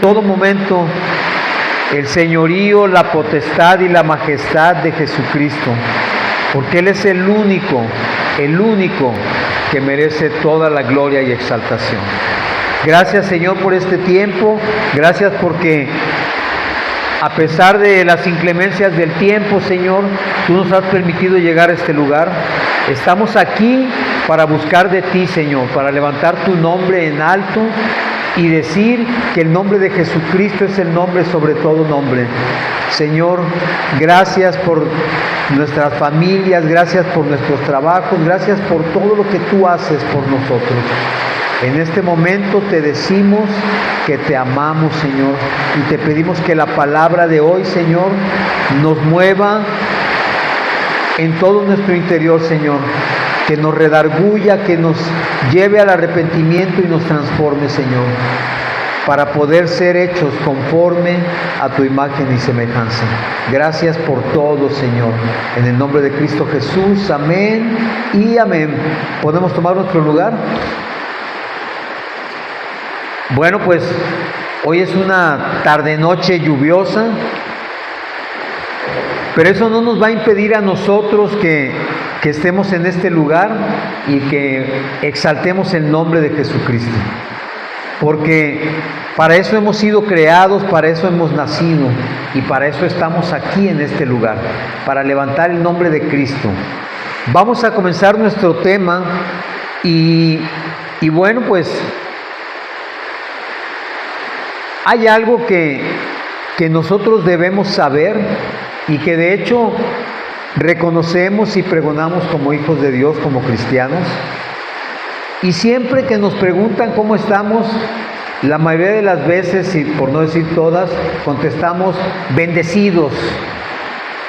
todo momento el señorío, la potestad y la majestad de Jesucristo, porque Él es el único que merece toda la gloria y exaltación. Gracias, Señor, por este tiempo. Gracias porque a pesar de las inclemencias del tiempo, Señor, Tú nos has permitido llegar a este lugar. Estamos aquí para buscar de Ti, Señor, para levantar Tu nombre en alto y decir que el nombre de Jesucristo es el nombre sobre todo nombre. Señor, gracias por nuestras familias, gracias por nuestros trabajos, gracias por todo lo que Tú haces por nosotros. En este momento te decimos que te amamos, Señor, y te pedimos que la palabra de hoy, Señor, nos mueva en todo nuestro interior, Señor, que nos redarguya, que nos lleve al arrepentimiento y nos transforme, Señor, para poder ser hechos conforme a Tu imagen y semejanza. Gracias por todo, Señor. En el nombre de Cristo Jesús, amén y amén. ¿Podemos tomar nuestro lugar? Bueno, pues hoy es una tarde-noche lluviosa, pero eso no nos va a impedir a nosotros que estemos en este lugar y que exaltemos el nombre de Jesucristo. Porque para eso hemos sido creados, para eso hemos nacido y para eso estamos aquí en este lugar, para levantar el nombre de Cristo. Vamos a comenzar nuestro tema y bueno, pues hay algo que nosotros debemos saber y que de hecho reconocemos y pregonamos como hijos de Dios, como cristianos. Y siempre que nos preguntan cómo estamos, la mayoría de las veces, y por no decir todas, contestamos bendecidos,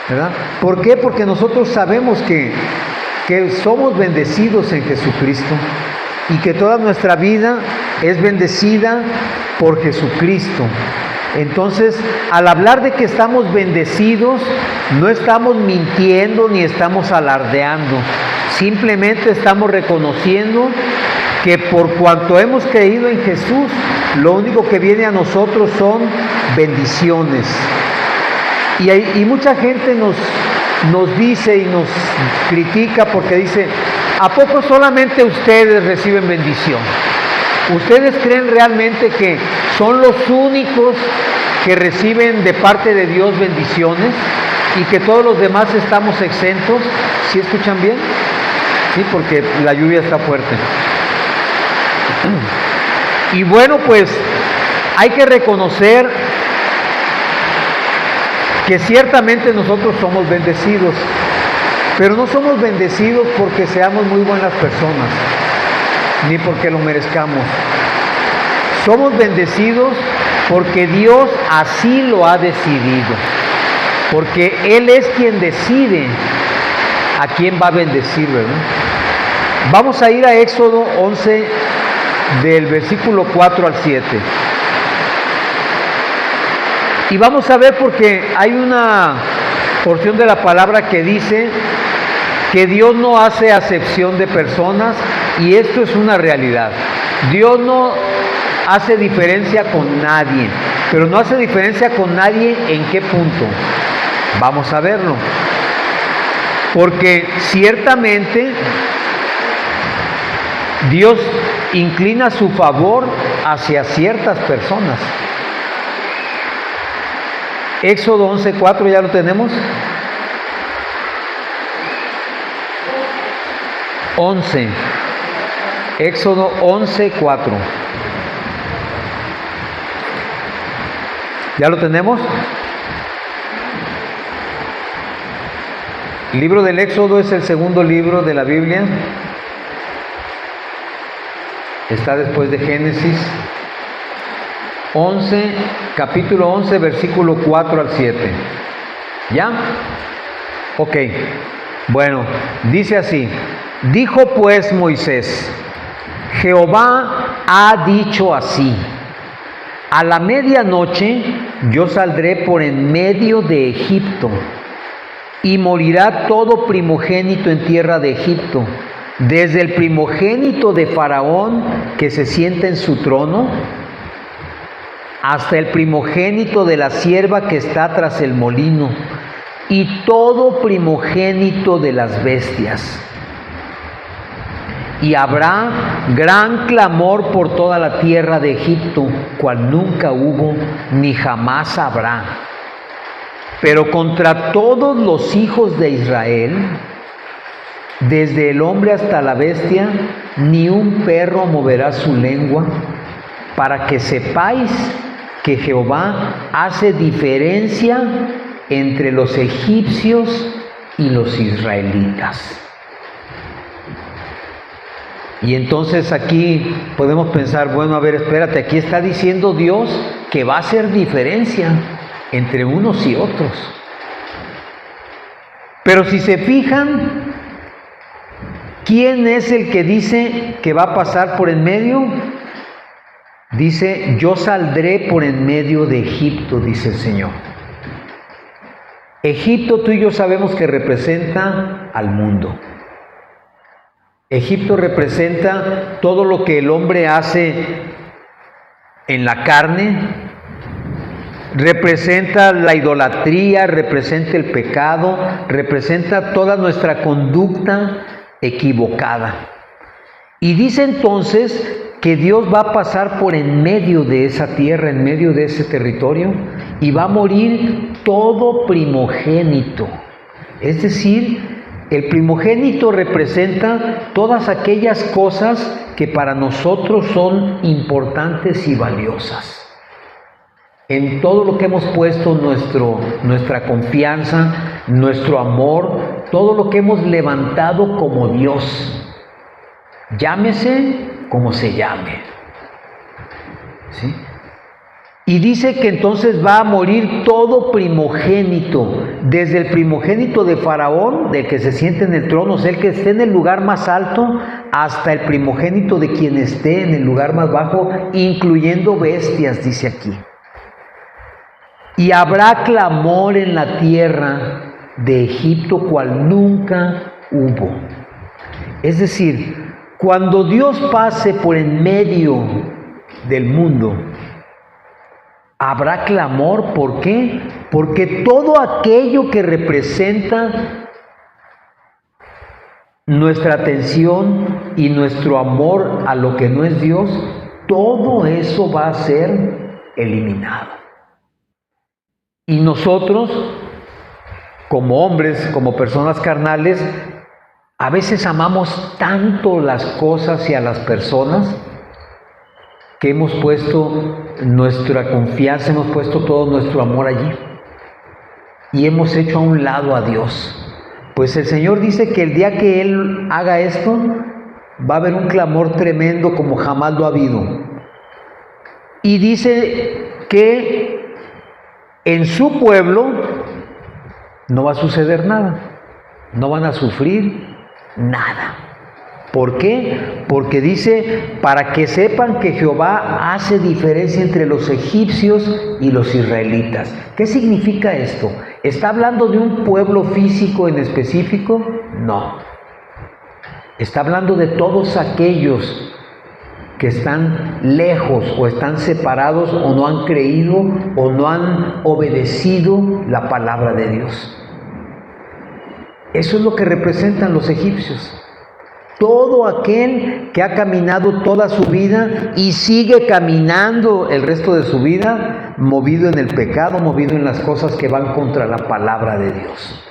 ¿verdad? ¿Por qué? Porque nosotros sabemos que somos bendecidos en Jesucristo y que toda nuestra vida es bendecida por Jesucristo. Entonces, al hablar de que estamos bendecidos, no estamos mintiendo ni estamos alardeando. Simplemente estamos reconociendo que por cuanto hemos creído en Jesús, lo único que viene a nosotros son bendiciones. Y mucha gente nos dice y nos critica porque dice, ¿a poco solamente ustedes reciben bendición? ¿Ustedes creen realmente que son los únicos que reciben de parte de Dios bendiciones y que todos los demás estamos exentos? ¿Sí escuchan bien? Sí, porque la lluvia está fuerte. Y bueno, pues hay que reconocer que ciertamente nosotros somos bendecidos, pero no somos bendecidos porque seamos muy buenas personas, ni porque lo merezcamos. Somos bendecidos porque Dios así lo ha decidido, porque Él es quien decide a quién va a bendecir, ¿verdad? Vamos a ir a Éxodo 11, del versículo 4 al 7. Y vamos a ver porque hay una porción de la palabra que dice que Dios no hace acepción de personas, y esto es una realidad. Dios no hace diferencia con nadie, pero no hace diferencia con nadie ¿en qué punto? Vamos a verlo. Porque ciertamente Dios inclina su favor hacia ciertas personas. Éxodo 11:4, ¿ya lo tenemos? 11. Éxodo 11:4. ¿Ya lo tenemos? El libro del Éxodo es el segundo libro de la Biblia. Está después de Génesis. Capítulo 11, versículo 4 al 7. ¿Ya? Ok. Bueno, dice así: dijo pues Moisés, Jehová ha dicho así: a la medianoche yo saldré por en medio de Egipto, y morirá todo primogénito en tierra de Egipto, desde el primogénito de Faraón que se sienta en su trono, hasta el primogénito de la sierva que está tras el molino, y todo primogénito de las bestias. Y habrá gran clamor por toda la tierra de Egipto, cual nunca hubo ni jamás habrá. Pero contra todos los hijos de Israel, desde el hombre hasta la bestia, ni un perro moverá su lengua, para que sepáis que Jehová hace diferencia entre los egipcios y los israelitas. Y entonces aquí podemos pensar, bueno, a ver, espérate, aquí está diciendo Dios que va a hacer diferencia entre unos y otros. Pero si se fijan, ¿quién es el que dice que va a pasar por en medio? Dice, yo saldré por en medio de Egipto, dice el Señor. Egipto, tú y yo sabemos que representa al mundo. Egipto representa todo lo que el hombre hace en la carne, representa la idolatría, representa el pecado, representa toda nuestra conducta equivocada. Y dice entonces que Dios va a pasar por en medio de esa tierra, en medio de ese territorio, y va a morir todo primogénito. Es decir, el primogénito representa todas aquellas cosas que para nosotros son importantes y valiosas. En todo lo que hemos puesto nuestra confianza, nuestro amor, todo lo que hemos levantado como Dios. Llámese como se llame. ¿Sí? Y dice que entonces va a morir todo primogénito, desde el primogénito de Faraón, del que se siente en el trono, o sea, el que esté en el lugar más alto, hasta el primogénito de quien esté en el lugar más bajo, incluyendo bestias, dice aquí. Y habrá clamor en la tierra de Egipto cual nunca hubo. Es decir, cuando Dios pase por en medio del mundo, habrá clamor. ¿Por qué? Porque todo aquello que representa nuestra atención y nuestro amor a lo que no es Dios, todo eso va a ser eliminado. Y nosotros, como hombres, como personas carnales, a veces amamos tanto las cosas y a las personas que hemos puesto nuestra confianza, hemos puesto todo nuestro amor allí y hemos hecho a un lado a Dios. Pues el Señor dice que el día que Él haga esto, va a haber un clamor tremendo como jamás lo ha habido. Y dice que en su pueblo no va a suceder nada, no van a sufrir nada. ¿Por qué? Porque dice, para que sepan que Jehová hace diferencia entre los egipcios y los israelitas. ¿Qué significa esto? ¿Está hablando de un pueblo físico en específico? No. Está hablando de todos aquellos que están lejos o están separados o no han creído o no han obedecido la palabra de Dios. Eso es lo que representan los egipcios. Todo aquel que ha caminado toda su vida y sigue caminando el resto de su vida, movido en el pecado, movido en las cosas que van contra la palabra de Dios.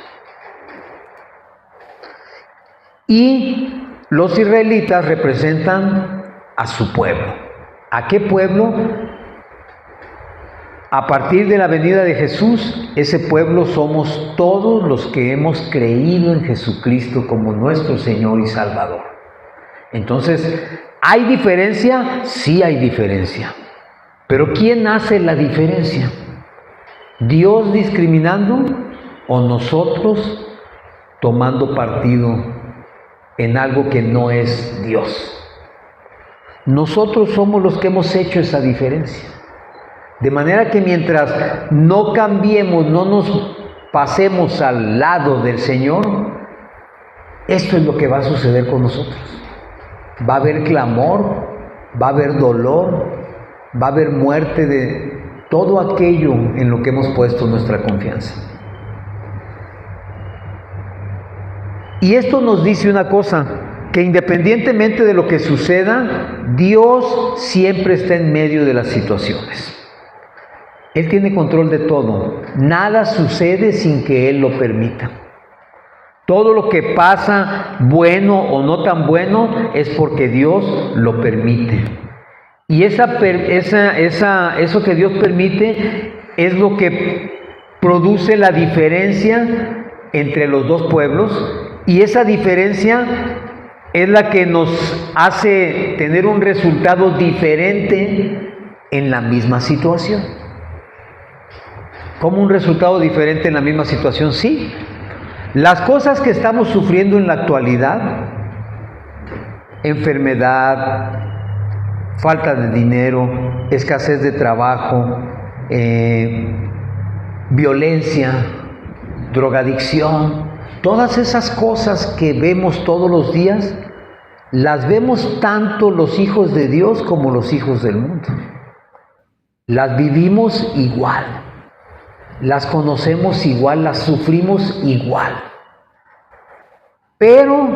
Y los israelitas representan a su pueblo. ¿A qué pueblo? A partir de la venida de Jesús, ese pueblo somos todos los que hemos creído en Jesucristo como nuestro Señor y Salvador. Entonces, ¿hay diferencia? Sí hay diferencia. Pero ¿quién hace la diferencia? ¿Dios discriminando o nosotros tomando partido en algo que no es Dios? Nosotros somos los que hemos hecho esa diferencia. De manera que mientras no cambiemos, no nos pasemos al lado del Señor, esto es lo que va a suceder con nosotros. Va a haber clamor, va a haber dolor, va a haber muerte de todo aquello en lo que hemos puesto nuestra confianza. Y esto nos dice una cosa, que independientemente de lo que suceda, Dios siempre está en medio de las situaciones. Él tiene control de todo. Nada sucede sin que Él lo permita. Todo lo que pasa, bueno o no tan bueno, es porque Dios lo permite. Y eso que Dios permite es lo que produce la diferencia entre los dos pueblos. Y esa diferencia es la que nos hace tener un resultado diferente en la misma situación. ¿Cómo un resultado diferente en la misma situación? Sí. Las cosas que estamos sufriendo en la actualidad, enfermedad, falta de dinero, escasez de trabajo, violencia, drogadicción, todas esas cosas que vemos todos los días, las vemos tanto los hijos de Dios como los hijos del mundo. Las vivimos igual, las conocemos igual, las sufrimos igual. Pero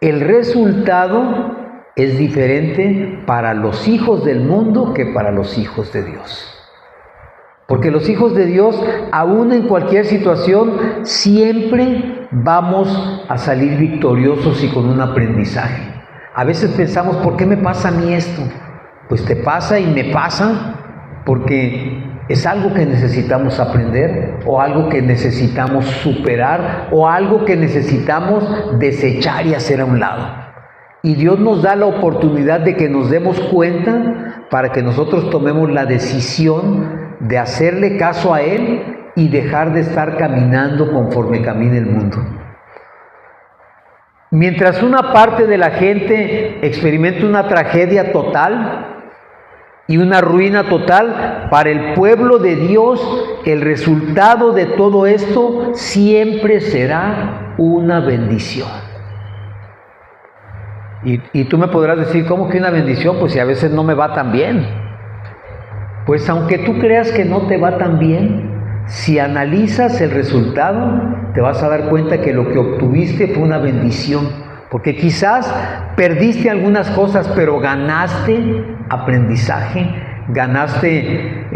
el resultado es diferente para los hijos del mundo que para los hijos de Dios. Porque los hijos de Dios, aún en cualquier situación, siempre vamos a salir victoriosos y con un aprendizaje. A veces pensamos, ¿por qué me pasa a mí esto? Pues te pasa y me pasa porque es algo que necesitamos aprender, o algo que necesitamos superar, o algo que necesitamos desechar y hacer a un lado. Y Dios nos da la oportunidad de que nos demos cuenta para que nosotros tomemos la decisión de hacerle caso a Él y dejar de estar caminando conforme camina el mundo. Mientras una parte de la gente experimenta una tragedia total y una ruina total, para el pueblo de Dios el resultado de todo esto siempre será una bendición. Y tú me podrás decir, ¿cómo que una bendición? Pues si a veces no me va tan bien. Pues aunque tú creas que no te va tan bien, si analizas el resultado, te vas a dar cuenta que lo que obtuviste fue una bendición. Porque quizás perdiste algunas cosas, pero ganaste aprendizaje, ganaste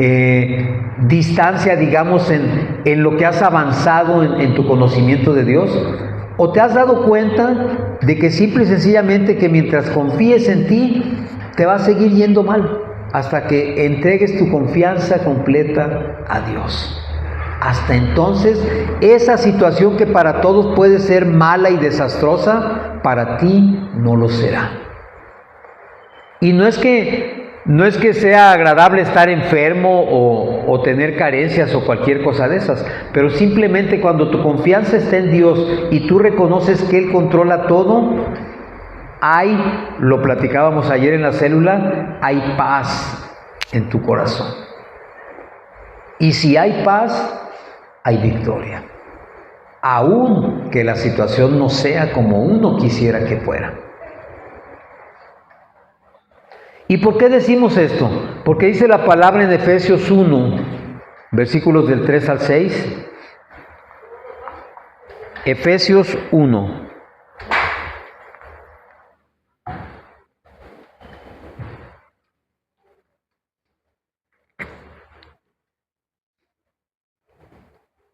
distancia, digamos, en lo que has avanzado en tu conocimiento de Dios. ¿O te has dado cuenta de que simple y sencillamente que mientras confíes en ti, te va a seguir yendo mal hasta que entregues tu confianza completa a Dios? Hasta entonces, esa situación que para todos puede ser mala y desastrosa, para ti no lo será. Y no es que sea agradable estar enfermo o tener carencias o cualquier cosa de esas, pero simplemente cuando tu confianza está en Dios y tú reconoces que Él controla todo, lo platicábamos ayer en la célula, hay paz en tu corazón. Y si hay paz, hay victoria. Aun que la situación no sea como uno quisiera que fuera. ¿Y por qué decimos esto? Porque dice la palabra en Efesios 1, versículos del 3 al 6. Efesios 1.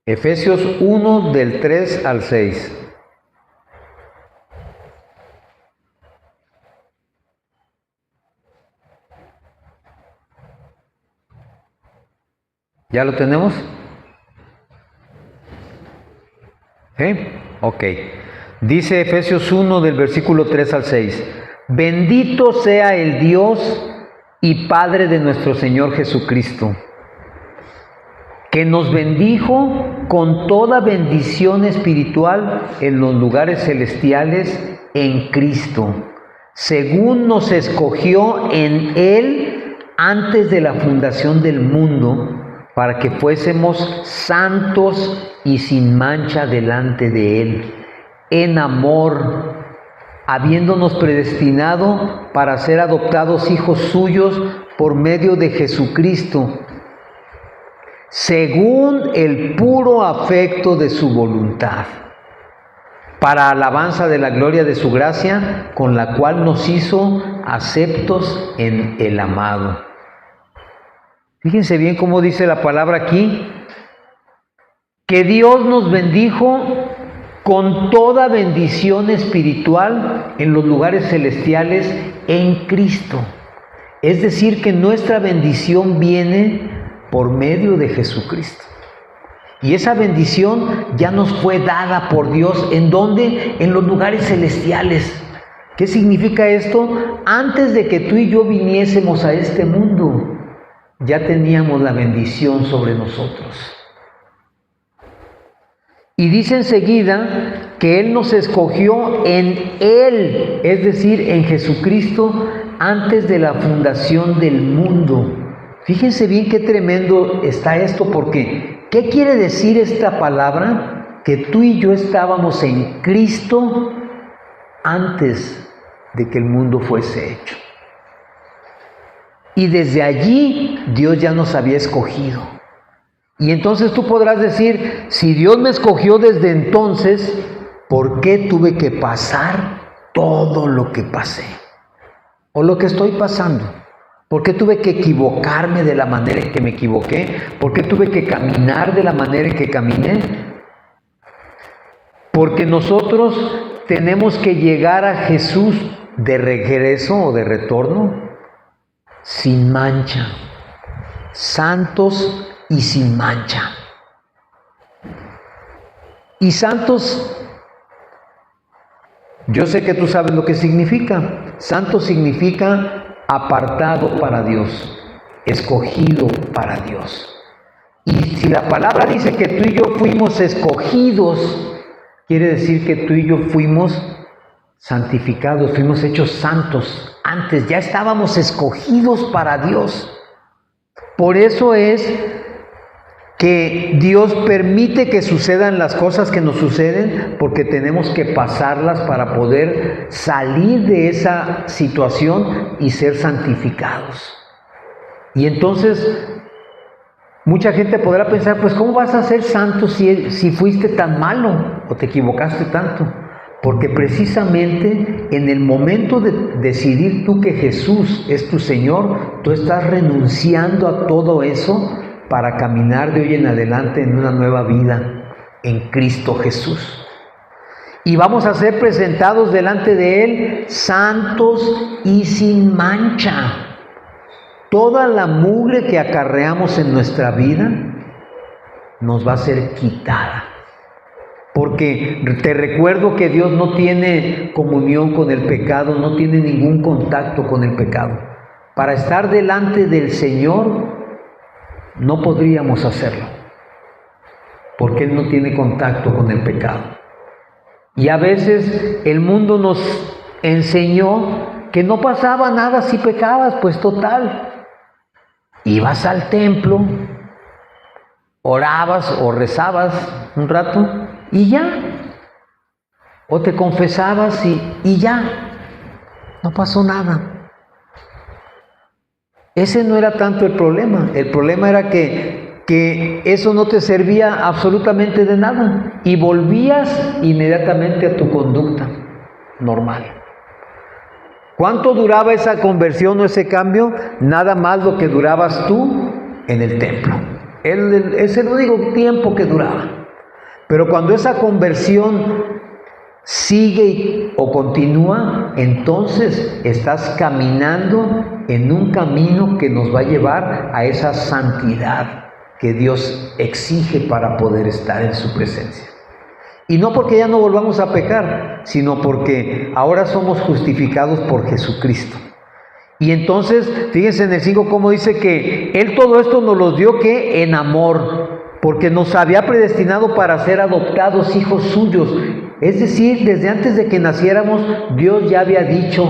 Efesios 1 del 3 al 6. ¿Ya lo tenemos? ¿Sí? Ok. Dice Efesios 1 del versículo 3 al 6. Bendito sea el Dios y Padre de nuestro Señor Jesucristo, que nos bendijo con toda bendición espiritual en los lugares celestiales en Cristo, según nos escogió en Él antes de la fundación del mundo, para que fuésemos santos y sin mancha delante de Él, en amor, habiéndonos predestinado para ser adoptados hijos suyos por medio de Jesucristo, según el puro afecto de su voluntad, para alabanza de la gloria de su gracia, con la cual nos hizo aceptos en el amado. Fíjense bien cómo dice la palabra aquí, que Dios nos bendijo con toda bendición espiritual en los lugares celestiales en Cristo. Es decir, que nuestra bendición viene por medio de Jesucristo. Y esa bendición ya nos fue dada por Dios. ¿En dónde? En los lugares celestiales. ¿Qué significa esto? Antes de que tú y yo viniésemos a este mundo, ya teníamos la bendición sobre nosotros. Y dice enseguida que Él nos escogió en Él, es decir, en Jesucristo, antes de la fundación del mundo. Fíjense bien qué tremendo está esto, porque ¿qué quiere decir esta palabra? Que tú y yo estábamos en Cristo antes de que el mundo fuese hecho. Y desde allí Dios ya nos había escogido. Y entonces tú podrás decir, si Dios me escogió desde entonces, ¿por qué tuve que pasar todo lo que pasé? O lo que estoy pasando. ¿Por qué tuve que equivocarme de la manera en que me equivoqué? ¿Por qué tuve que caminar de la manera en que caminé? Porque nosotros tenemos que llegar a Jesús de regreso o de retorno sin mancha, santos y sin mancha. Y santos, yo sé que tú sabes lo que significa. Santo significa apartado para Dios, escogido para Dios. Y si la palabra dice que tú y yo fuimos escogidos, quiere decir que tú y yo fuimos santificados, fuimos hechos santos. Antes ya estábamos escogidos para Dios. Por eso es que Dios permite que sucedan las cosas que nos suceden, porque tenemos que pasarlas para poder salir de esa situación y ser santificados. Y entonces mucha gente podrá pensar, pues ¿cómo vas a ser santo si fuiste tan malo o te equivocaste tanto? Porque precisamente en el momento de decidir tú que Jesús es tu Señor, tú estás renunciando a todo eso para caminar de hoy en adelante en una nueva vida en Cristo Jesús. Y vamos a ser presentados delante de Él santos y sin mancha. Toda la mugre que acarreamos en nuestra vida nos va a ser quitada. Porque te recuerdo que Dios no tiene comunión con el pecado, no tiene ningún contacto con el pecado. Para estar delante del Señor no podríamos hacerlo, porque Él no tiene contacto con el pecado. Y a veces el mundo nos enseñó que no pasaba nada si pecabas, pues total. Ibas al templo, orabas o rezabas un rato y ya. O te confesabas y ya. No pasó nada. Ese no era tanto el problema. El problema era que eso no te servía absolutamente de nada y volvías inmediatamente a tu conducta normal. ¿Cuánto duraba esa conversión o ese cambio? Nada más lo que durabas tú en el templo. Es el único tiempo que duraba. Pero cuando esa conversión sigue o continúa, entonces estás caminando en un camino que nos va a llevar a esa santidad que Dios exige para poder estar en su presencia. Y no porque ya no volvamos a pecar, sino porque ahora somos justificados por Jesucristo. Y entonces, fíjense en el 5 cómo dice que Él todo esto nos lo dio que en amor, porque nos había predestinado para ser adoptados hijos suyos. Es decir, desde antes de que naciéramos, Dios ya había dicho,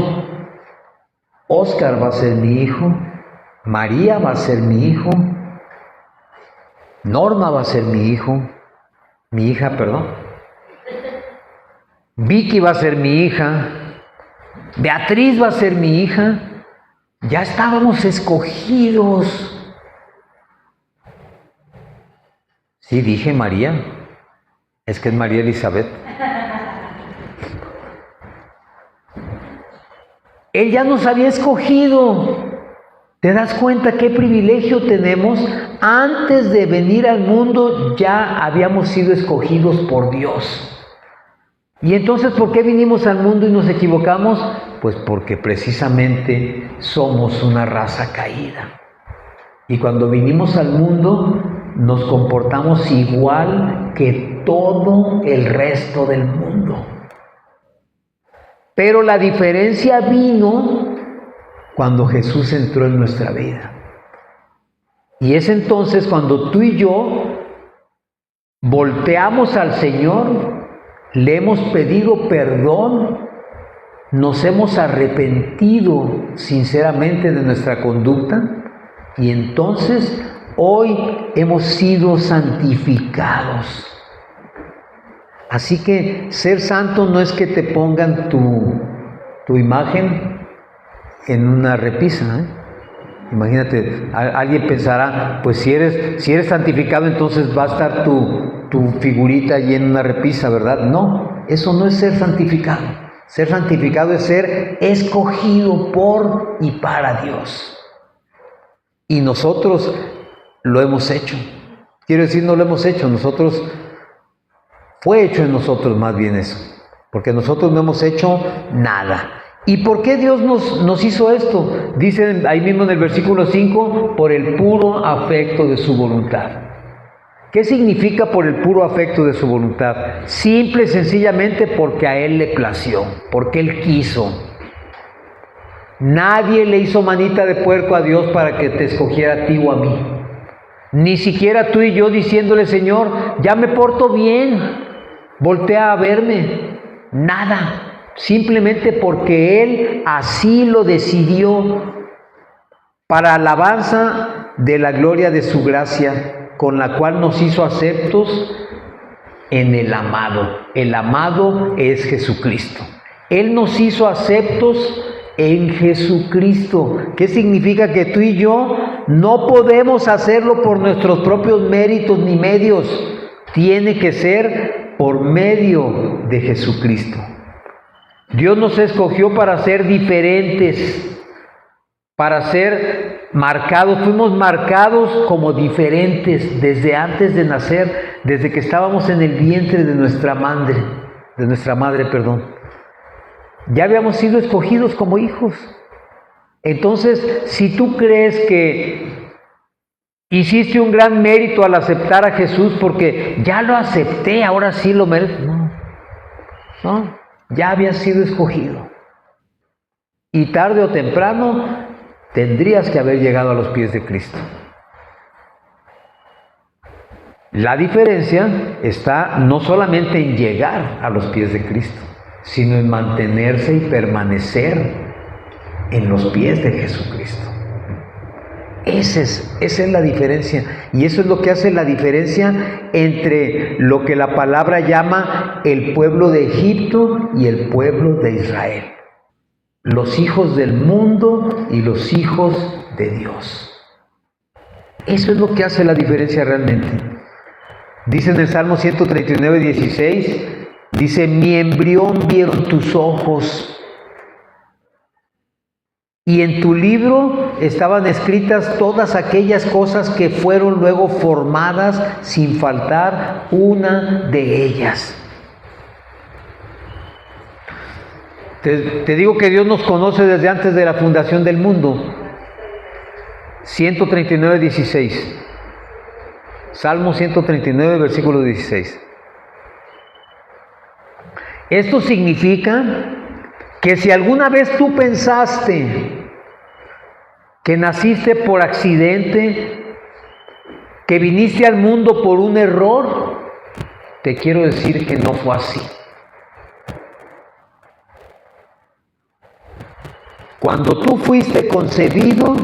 Óscar va a ser mi hijo, María va a ser mi hijo, Norma va a ser mi hija, Vicky va a ser mi hija, Beatriz va a ser mi hija. Ya estábamos escogidos. Sí, dije María. Es que es María Elizabeth. Él ya nos había escogido. ¿Te das cuenta qué privilegio tenemos? Antes de venir al mundo ya habíamos sido escogidos por Dios. Y entonces, ¿por qué vinimos al mundo y nos equivocamos? Pues porque precisamente somos una raza caída. Y cuando vinimos al mundo, nos comportamos igual que todo el resto del mundo. Pero la diferencia vino cuando Jesús entró en nuestra vida. Y es entonces cuando tú y yo volteamos al Señor, le hemos pedido perdón, nos hemos arrepentido sinceramente de nuestra conducta y entonces hoy hemos sido santificados. Así que ser santo no es que te pongan tu imagen en una repisa, ¿eh? Imagínate, alguien pensará, pues si eres santificado, entonces va a estar tu figurita allí en una repisa, ¿verdad? No, eso no es ser santificado. Ser santificado es ser escogido por y para Dios. Y nosotros lo hemos hecho. Quiero decir, no lo hemos hecho, fue hecho en nosotros más bien eso, porque nosotros no hemos hecho nada. ¿Y por qué Dios nos hizo esto? Dice ahí mismo en el versículo 5, por el puro afecto de su voluntad. ¿Qué significa por el puro afecto de su voluntad? Simple y sencillamente porque a Él le plació, porque Él quiso. Nadie le hizo manita de puerco a Dios para que te escogiera a ti o a mí. Ni siquiera tú y yo diciéndole, Señor, ya me porto bien, voltea a verme. Nada. Simplemente porque Él así lo decidió, para alabanza de la gloria de su gracia, con la cual nos hizo aceptos en el amado. El amado es Jesucristo. Él nos hizo aceptos en Jesucristo. ¿Qué significa? Que tú y yo no podemos hacerlo por nuestros propios méritos ni medios. Tiene que ser por medio de Jesucristo. Dios nos escogió para ser diferentes, para ser marcados. Fuimos marcados como diferentes desde antes de nacer, desde que estábamos en el vientre de nuestra madre, Ya habíamos sido escogidos como hijos. Entonces, si tú crees que hiciste un gran mérito al aceptar a Jesús porque ya lo acepté, ahora sí lo merezco, no. Ya habías sido escogido. Y tarde o temprano tendrías que haber llegado a los pies de Cristo. La diferencia está no solamente en llegar a los pies de Cristo, sino en mantenerse y permanecer en los pies de Jesucristo. Esa es la diferencia. Y eso es lo que hace la diferencia entre lo que la palabra llama el pueblo de Egipto y el pueblo de Israel. Los hijos del mundo y los hijos de Dios. Eso es lo que hace la diferencia realmente. Dice en el Salmo 139, 16, dice, mi embrión vieron tus ojos, y en tu libro estaban escritas todas aquellas cosas que fueron luego formadas sin faltar una de ellas. Te digo que Dios nos conoce desde antes de la fundación del mundo. 139, 16. Salmo 139, versículo 16. Esto significa que si alguna vez tú pensaste que naciste por accidente, que viniste al mundo por un error, te quiero decir que no fue así. Cuando tú fuiste concebido,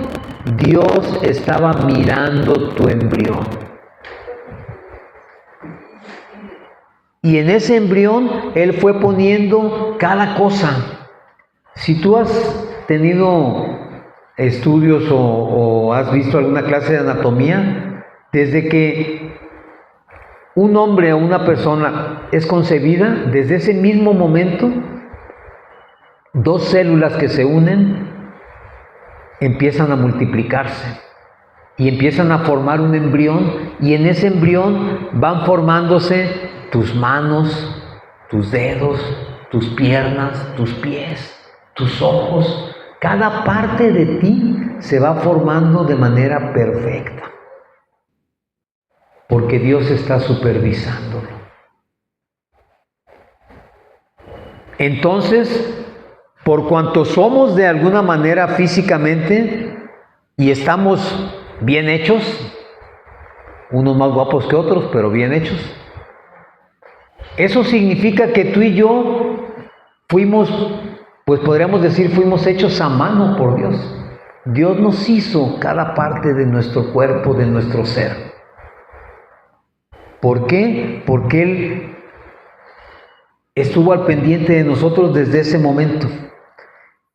Dios estaba mirando tu embrión. Y en ese embrión Él fue poniendo cada cosa. Si tú has tenido estudios o has visto alguna clase de anatomía, desde que un hombre o una persona es concebida, desde ese mismo momento, dos células que se unen empiezan a multiplicarse y empiezan a formar un embrión, y en ese embrión van formándose tus manos, tus dedos, tus piernas, tus pies, tus ojos. Cada parte de ti se va formando de manera perfecta, porque Dios está supervisándolo. Entonces, por cuanto somos de alguna manera físicamente y estamos bien hechos, unos más guapos que otros, pero bien hechos, eso significa que tú y yo fuimos, pues podríamos decir, fuimos hechos a mano por Dios. Dios nos hizo cada parte de nuestro cuerpo, de nuestro ser. ¿Por qué? Porque Él estuvo al pendiente de nosotros desde ese momento.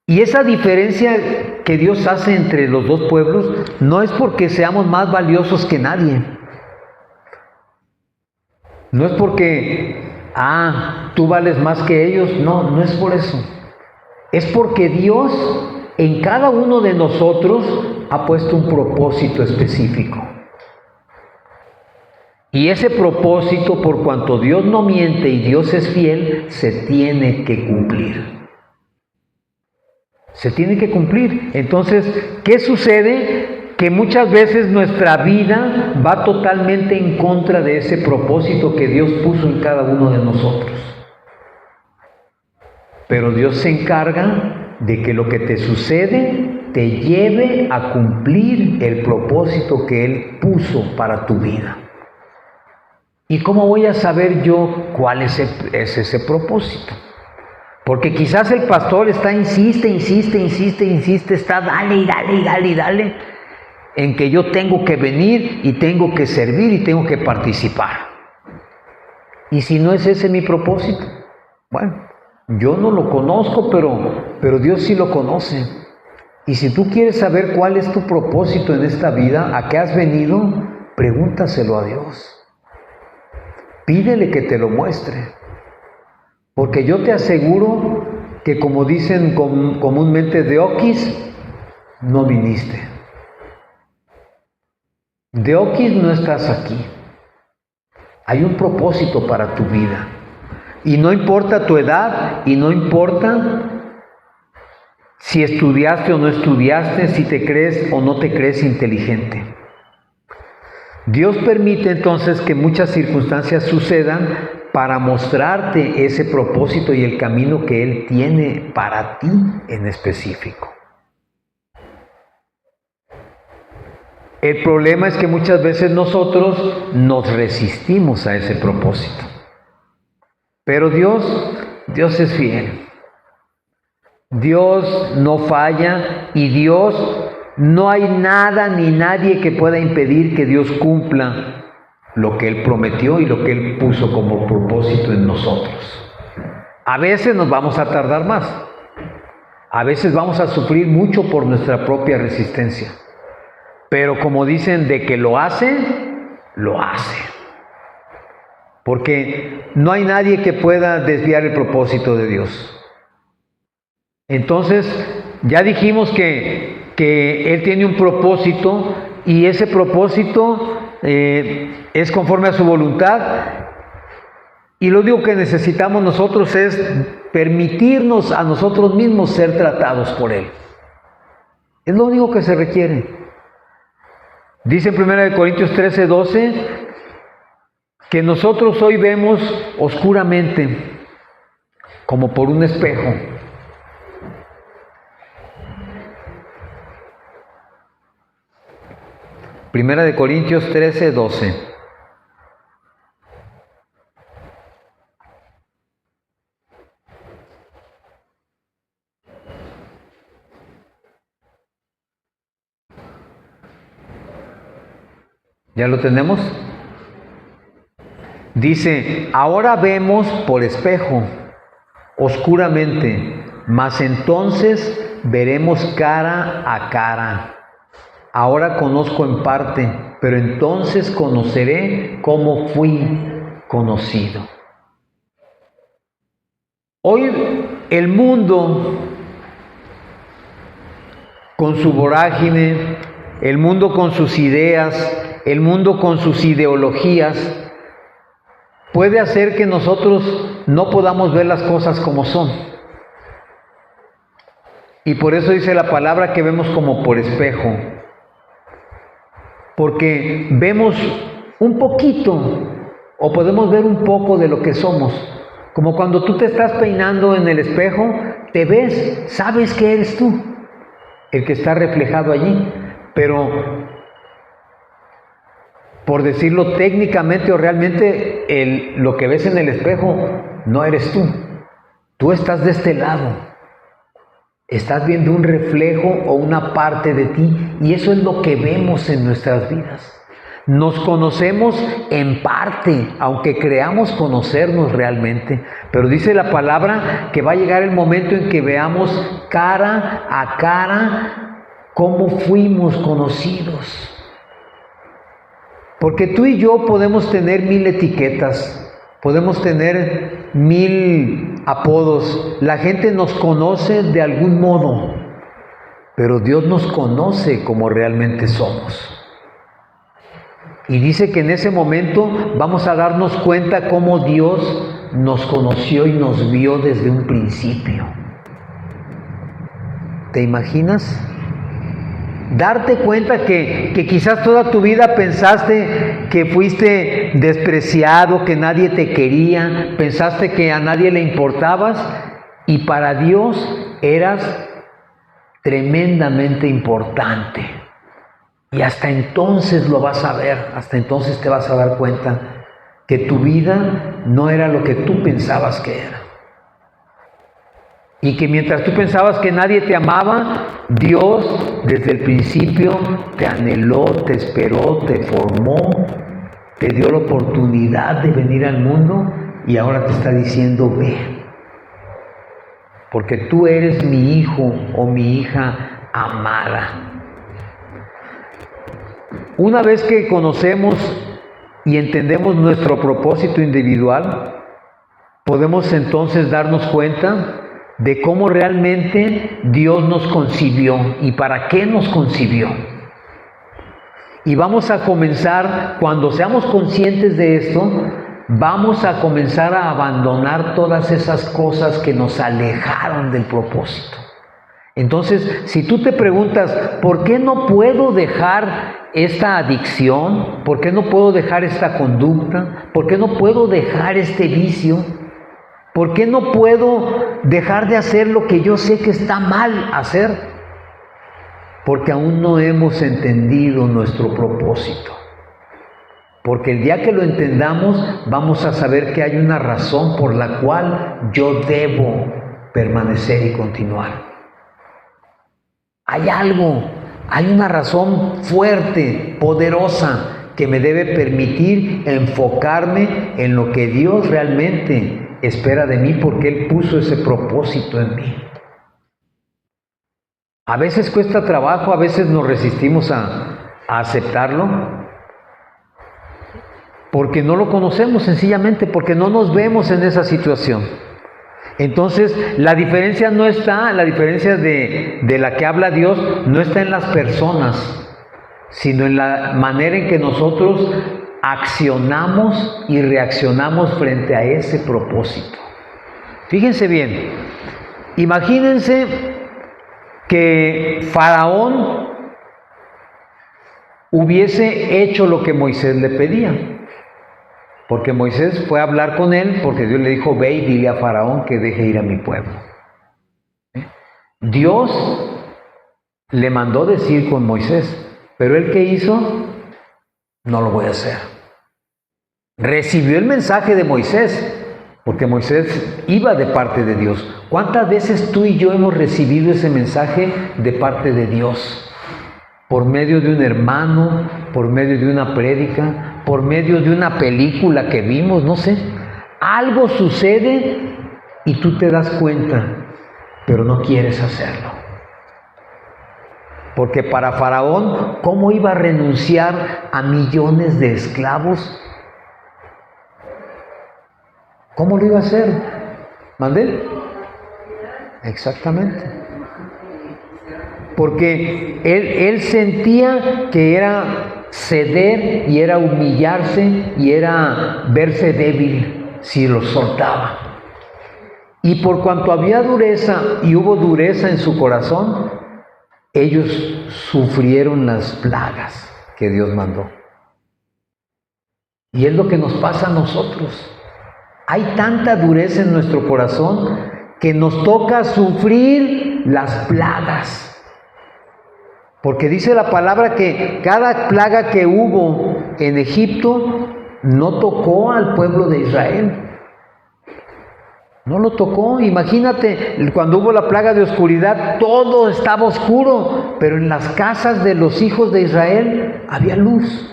Y esa diferencia que Dios hace entre los dos pueblos no es porque seamos más valiosos que nadie. No es porque, tú vales más que ellos. No, no es por eso. Es porque Dios en cada uno de nosotros ha puesto un propósito específico. Y ese propósito, por cuanto Dios no miente y Dios es fiel, se tiene que cumplir. Se tiene que cumplir. Entonces, ¿qué sucede? Que muchas veces nuestra vida va totalmente en contra de ese propósito que Dios puso en cada uno de nosotros. Pero Dios se encarga de que lo que te sucede te lleve a cumplir el propósito que Él puso para tu vida. ¿Y cómo voy a saber yo cuál es ese propósito? Porque quizás el pastor insiste, está dale en que yo tengo que venir y tengo que servir y tengo que participar. Y si no es ese mi propósito, bueno, yo no lo conozco, pero Dios sí lo conoce. Y si tú quieres saber cuál es tu propósito en esta vida, a qué has venido, pregúntaselo a Dios. Pídele que te lo muestre. Porque yo te aseguro que, como dicen comúnmente, de oquis no viniste. De oquis no estás aquí. Hay un propósito para tu vida. Y no importa tu edad, y no importa si estudiaste o no estudiaste, si te crees o no te crees inteligente. Dios permite entonces que muchas circunstancias sucedan para mostrarte ese propósito y el camino que Él tiene para ti en específico. El problema es que muchas veces nosotros nos resistimos a ese propósito. Pero Dios es fiel. Dios no falla y Dios, no hay nada ni nadie que pueda impedir que Dios cumpla lo que Él prometió y lo que Él puso como propósito en nosotros. A veces nos vamos a tardar más. A veces vamos a sufrir mucho por nuestra propia resistencia. Pero como dicen, de que lo hace, lo hace. Porque no hay nadie que pueda desviar el propósito de Dios. Entonces, ya dijimos que Él tiene un propósito y ese propósito es conforme a su voluntad. Y lo único que necesitamos nosotros es permitirnos a nosotros mismos ser tratados por Él. Es lo único que se requiere. Dice en 1 Corintios 13:12 que nosotros hoy vemos oscuramente, como por un espejo. Primera de Corintios 13:12. ¿Ya lo tenemos? Dice, ahora vemos por espejo, oscuramente, mas entonces veremos cara a cara. Ahora conozco en parte, pero entonces conoceré cómo fui conocido. Hoy el mundo, con su vorágine, el mundo con sus ideas, el mundo con sus ideologías, puede hacer que nosotros no podamos ver las cosas como son. Y por eso dice la palabra que vemos como por espejo. Porque vemos un poquito o podemos ver un poco de lo que somos. Como cuando tú te estás peinando en el espejo, te ves, sabes que eres tú, el que está reflejado allí. Pero, por decirlo técnicamente o realmente, lo que ves en el espejo no eres tú. Tú estás de este lado. Estás viendo un reflejo o una parte de ti, y eso es lo que vemos en nuestras vidas. Nos conocemos en parte, aunque creamos conocernos realmente. Pero dice la palabra que va a llegar el momento en que veamos cara a cara cómo fuimos conocidos. Porque tú y yo podemos tener 1000 etiquetas, podemos tener 1000 apodos. La gente nos conoce de algún modo, pero Dios nos conoce como realmente somos. Y dice que en ese momento vamos a darnos cuenta cómo Dios nos conoció y nos vio desde un principio. ¿Te imaginas? Darte cuenta que quizás toda tu vida pensaste que fuiste despreciado, que nadie te quería, pensaste que a nadie le importabas, y para Dios eras tremendamente importante. Y hasta entonces lo vas a ver, hasta entonces te vas a dar cuenta que tu vida no era lo que tú pensabas que era. Y que mientras tú pensabas que nadie te amaba, Dios desde el principio te anheló, te esperó, te formó, te dio la oportunidad de venir al mundo, y ahora te está diciendo: ve, porque tú eres mi hijo o mi hija amada. Una vez que conocemos y entendemos nuestro propósito individual, podemos entonces darnos cuenta de cómo realmente Dios nos concibió y para qué nos concibió. Y vamos a comenzar, cuando seamos conscientes de esto, vamos a comenzar a abandonar todas esas cosas que nos alejaron del propósito. Entonces, si tú te preguntas, ¿por qué no puedo dejar esta adicción? ¿Por qué no puedo dejar esta conducta? ¿Por qué no puedo dejar este vicio? ¿Por qué no puedo dejar de hacer lo que yo sé que está mal hacer? Porque aún no hemos entendido nuestro propósito. Porque el día que lo entendamos, vamos a saber que hay una razón por la cual yo debo permanecer y continuar. Hay algo, hay una razón fuerte, poderosa, que me debe permitir enfocarme en lo que Dios realmente espera de mí, porque Él puso ese propósito en mí. A veces cuesta trabajo, a veces nos resistimos a aceptarlo, porque no lo conocemos, sencillamente porque no nos vemos en esa situación. Entonces, la diferencia de la que habla Dios no está en las personas, sino en la manera en que nosotros accionamos y reaccionamos frente a ese propósito. Fíjense bien, imagínense que Faraón hubiese hecho lo que Moisés le pedía, porque Moisés fue a hablar con él, porque Dios le dijo: ve y dile a Faraón que deje ir a mi pueblo. Dios le mandó decir con Moisés, pero él, ¿qué hizo? No lo voy a hacer. Recibió el mensaje de Moisés, porque Moisés iba de parte de Dios. ¿Cuántas veces tú y yo hemos recibido ese mensaje de parte de Dios? Por medio de un hermano, por medio de una prédica, por medio de una película que vimos, no sé. Algo sucede y tú te das cuenta, pero no quieres hacerlo. Porque para Faraón, ¿cómo iba a renunciar a millones de esclavos? ¿Cómo lo iba a hacer? ¿Mandé? Exactamente. Porque él sentía que era ceder y era humillarse y era verse débil si lo soltaba. Y por cuanto había dureza y hubo dureza en su corazón, ellos sufrieron las plagas que Dios mandó. Y es lo que nos pasa a nosotros. Hay tanta dureza en nuestro corazón que nos toca sufrir las plagas. Porque dice la palabra que cada plaga que hubo en Egipto no tocó al pueblo de Israel. No lo tocó. Imagínate, cuando hubo la plaga de oscuridad, todo estaba oscuro, pero en las casas de los hijos de Israel había luz.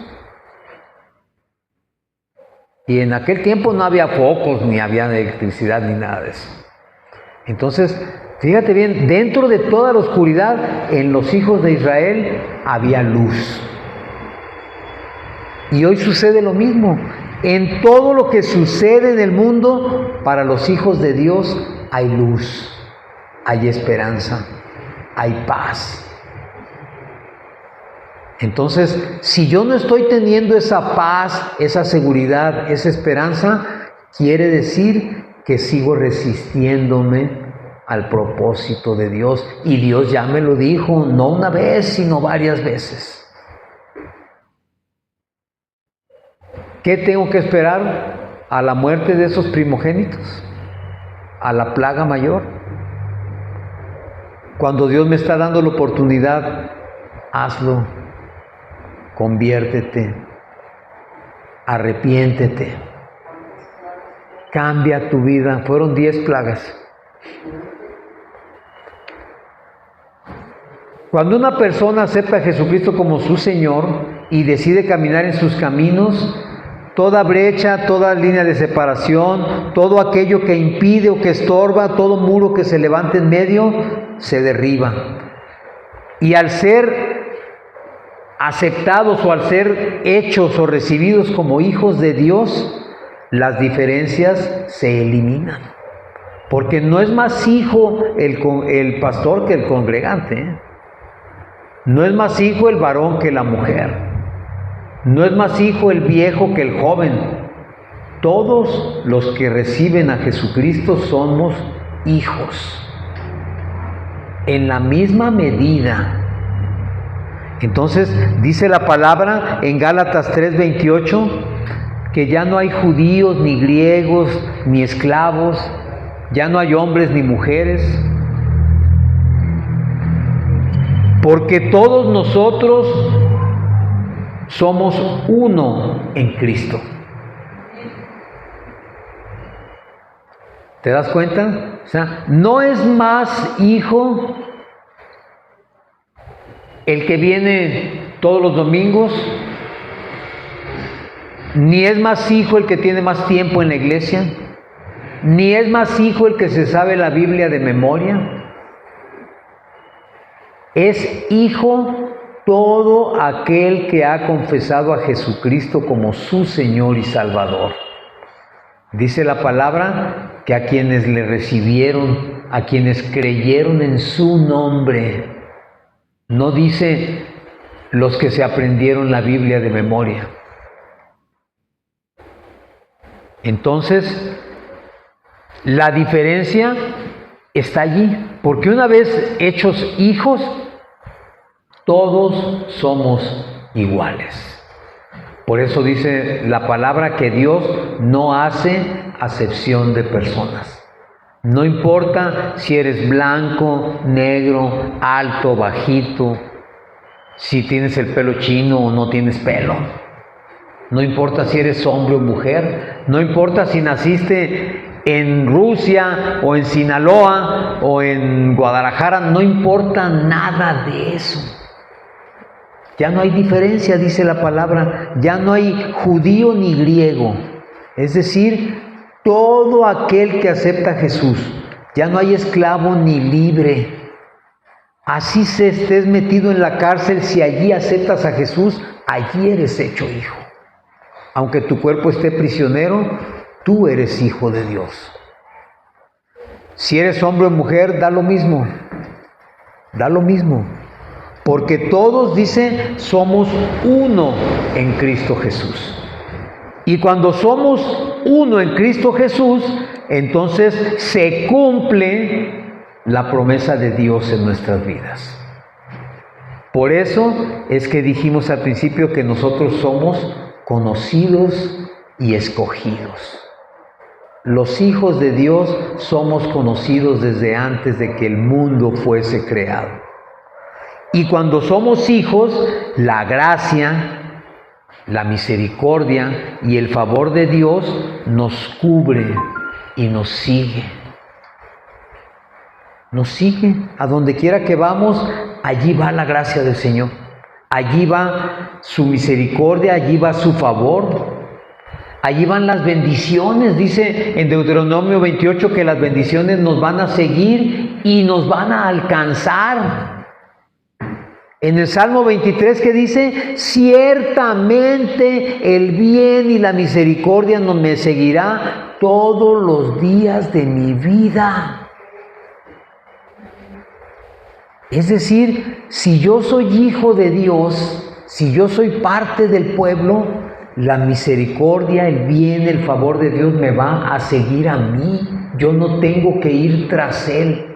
Y en aquel tiempo no había focos, ni había electricidad, ni nada de eso. Entonces, fíjate bien, dentro de toda la oscuridad, en los hijos de Israel había luz. Y hoy sucede lo mismo. En todo lo que sucede en el mundo, para los hijos de Dios hay luz, hay esperanza, hay paz. Entonces, si yo no estoy teniendo esa paz, esa seguridad, esa esperanza, quiere decir que sigo resistiéndome al propósito de Dios. Y Dios ya me lo dijo, no una vez, sino varias veces. ¿Qué tengo que esperar? ¿A la muerte de esos primogénitos? ¿A la plaga mayor? Cuando Dios me está dando la oportunidad, hazlo. Conviértete. Arrepiéntete. Cambia tu vida. Fueron 10 plagas. Cuando una persona acepta a Jesucristo como su Señor y decide caminar en sus caminos, toda brecha, toda línea de separación, todo aquello que impide o que estorba, todo muro que se levante en medio, se derriba. Y al ser aceptados o al ser hechos o recibidos como hijos de Dios, las diferencias se eliminan. Porque no es más hijo el pastor que el congregante, ¿eh? No es más hijo el varón que la mujer. No es más hijo el viejo que el joven. Todos los que reciben a Jesucristo somos hijos. En la misma medida. Entonces, dice la palabra en Gálatas 3:28, que ya no hay judíos, ni griegos, ni esclavos, ya no hay hombres ni mujeres, porque todos nosotros somos uno en Cristo. ¿Te das cuenta? O sea, no es más hijo el que viene todos los domingos, ni es más hijo el que tiene más tiempo en la iglesia, ni es más hijo el que se sabe la Biblia de memoria. Es hijo todo aquel que ha confesado a Jesucristo como su Señor y Salvador. Dice la palabra que a quienes le recibieron, a quienes creyeron en su nombre, no dice los que se aprendieron la Biblia de memoria. Entonces, la diferencia está allí, porque una vez hechos hijos, todos somos iguales. Por eso dice la palabra que Dios no hace acepción de personas. No importa si eres blanco, negro, alto, bajito, si tienes el pelo chino o no tienes pelo. No importa si eres hombre o mujer. No importa si naciste en Rusia o en Sinaloa o en Guadalajara. No importa nada de eso. Ya no hay diferencia, dice la palabra. Ya no hay judío ni griego. Es decir, todo aquel que acepta a Jesús, Ya no hay esclavo ni libre. Así se estés metido en la cárcel, si allí aceptas a Jesús, allí eres hecho hijo. Aunque tu cuerpo esté prisionero, tú eres hijo de Dios. Si eres hombre o mujer, da lo mismo. Da lo mismo. Porque todos, dice, somos uno en Cristo Jesús. Y cuando somos uno en Cristo Jesús, entonces se cumple la promesa de Dios en nuestras vidas. Por eso es que dijimos al principio que nosotros somos conocidos y escogidos. Los hijos de Dios somos conocidos desde antes de que el mundo fuese creado. Y cuando somos hijos, la gracia, la misericordia y el favor de Dios nos cubre y nos sigue. Nos sigue. A donde quiera que vamos, allí va la gracia del Señor. Allí va su misericordia, allí va su favor. Allí van las bendiciones. Dice en Deuteronomio 28 que las bendiciones nos van a seguir y nos van a alcanzar. En el Salmo 23 que dice, ciertamente el bien y la misericordia no me seguirá todos los días de mi vida. Es decir, si yo soy hijo de Dios, si yo soy parte del pueblo, la misericordia, el bien, el favor de Dios me va a seguir a mí. Yo no tengo que ir tras Él.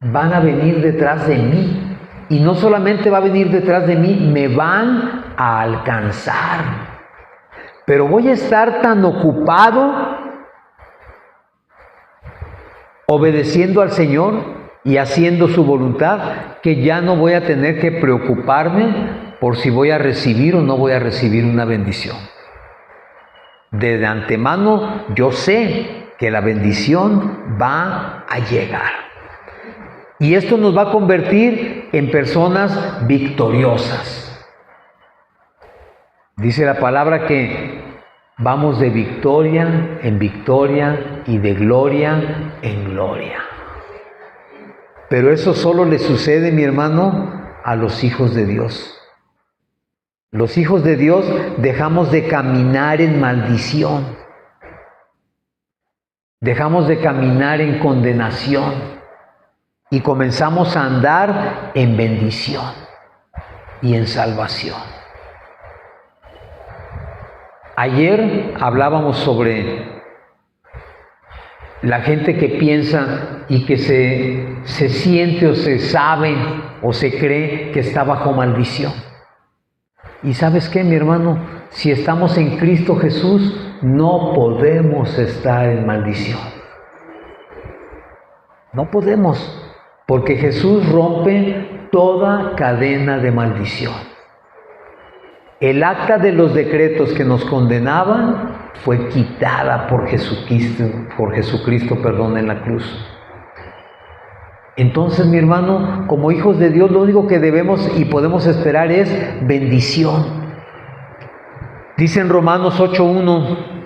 Van a venir detrás de mí. Y no solamente va a venir detrás de mí, me van a alcanzar. Pero voy a estar tan ocupado obedeciendo al Señor y haciendo su voluntad que ya no voy a tener que preocuparme por si voy a recibir o no voy a recibir una bendición. De antemano yo sé que la bendición va a llegar. Y esto nos va a convertir en personas victoriosas. Dice la palabra que vamos de victoria en victoria y de gloria en gloria. Pero eso solo le sucede, mi hermano, a los hijos de Dios. Los hijos de Dios dejamos de caminar en maldición. Dejamos de caminar en condenación. Y comenzamos a andar en bendición y en salvación. Ayer hablábamos sobre la gente que piensa y que se siente o se sabe o se cree que está bajo maldición. Y ¿sabes qué, mi hermano? Si estamos en Cristo Jesús, no podemos estar en maldición. No podemos. Porque Jesús rompe toda cadena de maldición. El acta de los decretos que nos condenaban fue quitada por Jesucristo, en la cruz. Entonces, mi hermano, como hijos de Dios, lo único que debemos y podemos esperar es bendición. Dice en Romanos 8:1.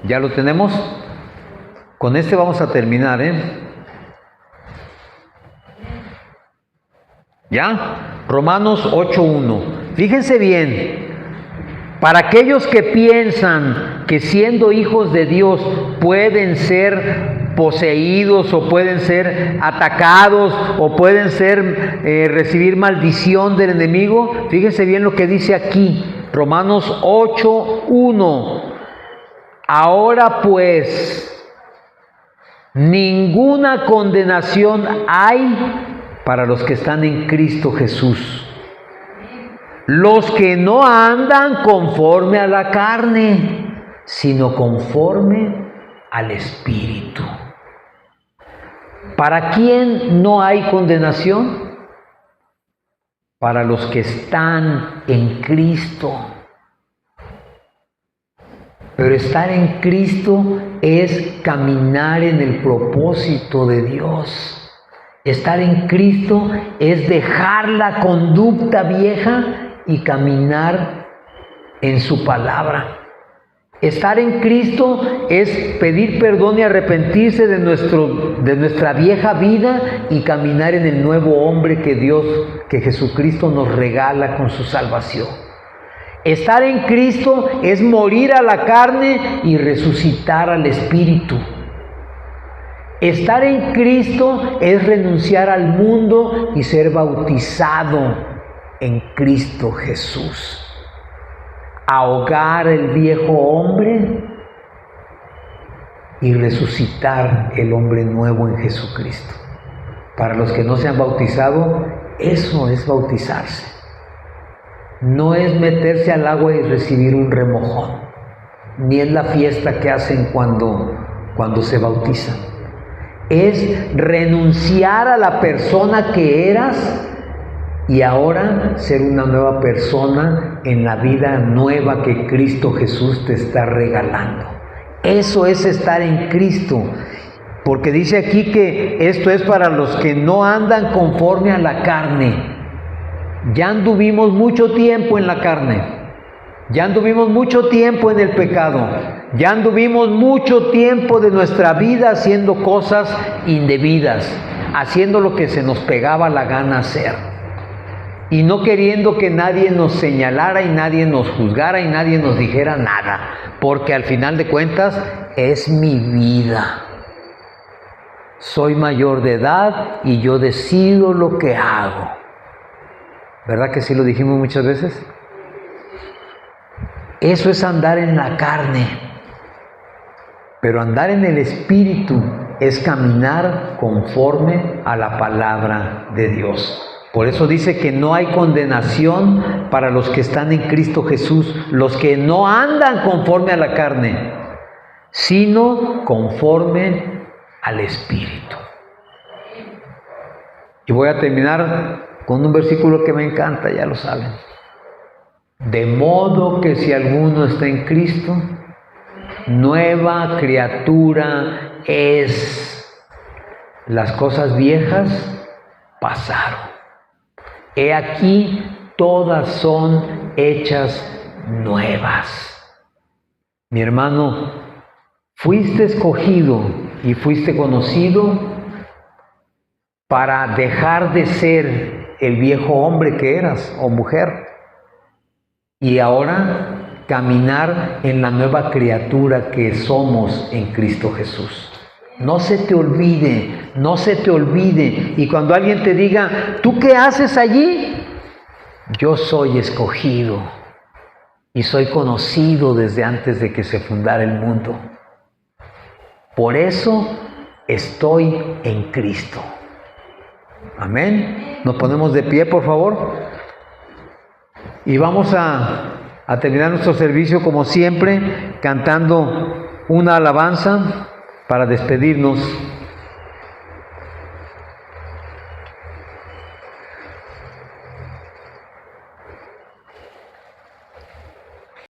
¿Ya lo tenemos? Con este vamos a terminar, ¿Ya? Romanos 8:1. Fíjense bien, para aquellos que piensan que siendo hijos de Dios pueden ser poseídos o pueden ser atacados o pueden ser recibir maldición del enemigo, fíjense bien lo que dice aquí, Romanos 8:1. Ahora pues, ninguna condenación hay para los que están en Cristo Jesús. Los que no andan conforme a la carne, sino conforme al Espíritu. ¿Para quién no hay condenación? Para los que están en Cristo. Pero estar en Cristo es caminar en el propósito de Dios. Estar en Cristo es dejar la conducta vieja y caminar en su palabra. Estar en Cristo es pedir perdón y arrepentirse de nuestra vieja vida y caminar en el nuevo hombre que Jesucristo nos regala con su salvación. Estar en Cristo es morir a la carne y resucitar al Espíritu. Estar en Cristo es renunciar al mundo y ser bautizado en Cristo Jesús. Ahogar el viejo hombre y resucitar el hombre nuevo en Jesucristo. Para los que no se han bautizado, eso es bautizarse. No es meterse al agua y recibir un remojón, ni es la fiesta que hacen cuando se bautizan. Es renunciar a la persona que eras y ahora ser una nueva persona en la vida nueva que Cristo Jesús te está regalando. Eso es estar en Cristo, porque dice aquí que esto es para los que no andan conforme a la carne. Ya anduvimos mucho tiempo en la carne, ya anduvimos mucho tiempo en el pecado, ya anduvimos mucho tiempo de nuestra vida haciendo cosas indebidas, haciendo lo que se nos pegaba la gana hacer. Y no queriendo que nadie nos señalara y nadie nos juzgara y nadie nos dijera nada, porque al final de cuentas es mi vida. Soy mayor de edad y yo decido lo que hago. ¿Verdad que sí lo dijimos muchas veces? Eso es andar en la carne. Pero andar en el Espíritu es caminar conforme a la palabra de Dios. Por eso dice que no hay condenación para los que están en Cristo Jesús, los que no andan conforme a la carne, sino conforme al Espíritu. Y voy a terminar con un versículo que me encanta, ya lo saben. De modo que si alguno está en Cristo, nueva criatura es. Las cosas viejas pasaron. He aquí, todas son hechas nuevas. Mi hermano, fuiste escogido y fuiste conocido para dejar de ser el viejo hombre que eras o mujer y ahora caminar en la nueva criatura que somos en Cristo Jesús. No se te olvide, no se te olvide. Y cuando alguien te diga, ¿tú qué haces allí? Yo soy escogido y soy conocido desde antes de que se fundara el mundo. Por eso estoy en Cristo. Amén. Nos ponemos de pie, por favor. Y vamos a terminar nuestro servicio como siempre, cantando una alabanza para despedirnos